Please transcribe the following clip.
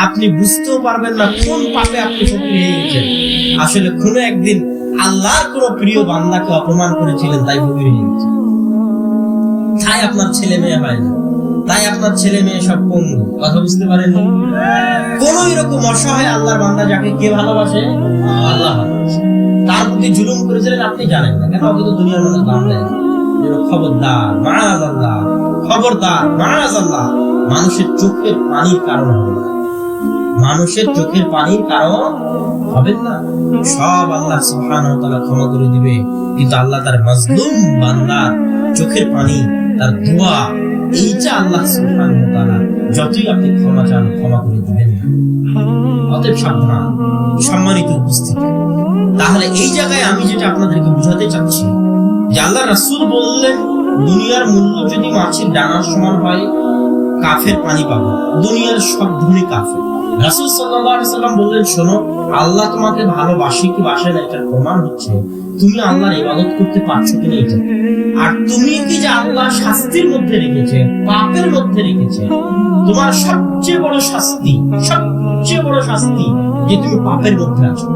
আপনি বুঝতেও পারবেন না কোন পাপে আপনি ফকির হয়ে গেছেন। আসলে কোনো একদিন আল্লাহর কোন প্রিয় বান্দাকে অপমান করেছিলেন, তাই ফকির হয়ে গেছেন। তাই আপনার ছেলে মেয়ে হয় না, তাই আপনার ছেলে মেয়ে সব পঙ্গু। কথা বুঝতে পারেন? কোন এরকম অসহায় আল্লাহর বান্দা যাকে কে ভালোবাসে? আল্লাহ ভালোবাসে। তার প্রতি জুলুম করেছিলেন আপনি জানেন না কেন? ওকে তো দুনিয়ার মানুষ দাম দেয়। খবরদার, মাআযাল্লাহ, খবরদার, মাআযাল্লাহ, মানুষের চোখের পানির কারণ হবে না। মানুষের চোখের পানির কারণ হবেন না। সব আল্লাহ সুবহানাহু ওয়া তাআলা ক্ষমা করে দিবে, কিন্তু আল্লাহ তার মাজলুম বান্দার চোখের পানি, তার দোয়া, এইটা আল্লাহ সুবহানাহু ওয়া তাআলা যতই আপনি ক্ষমা চান, ক্ষমা করে দিবেন না। অতএব সাবধান সম্মানিত উপস্থিতি। তাহলে এই জায়গায় আমি যেটা আপনাদেরকে বুঝাতে চাচ্ছি যে আল্লাহ রাসূল বললেন, দুনিয়ার মূল্য যদি মাছের ডানার সমান হয়, কাফের পানি পাবে। দুনিয়ার সব ধনী কাফের। রাসূল সাল্লাল্লাহু আলাইহি সাল্লাম বললেন, শোনো, আল্লাহ তোমাকে ভালোবাসে কি বাসে না এটার প্রমাণ হচ্ছে তুমি আল্লাহর ইবাদত করতে পারছো কিনা এটা। আর তুমি কি যে আল্লাহ শাস্তির মধ্যে রেখেছে, পাপের মধ্যে রেখেছে, তোমার সবচেয়ে বড় শাস্তি, সবচেয়ে বড় শাস্তি যে তুমি পাপের মধ্যে আছো।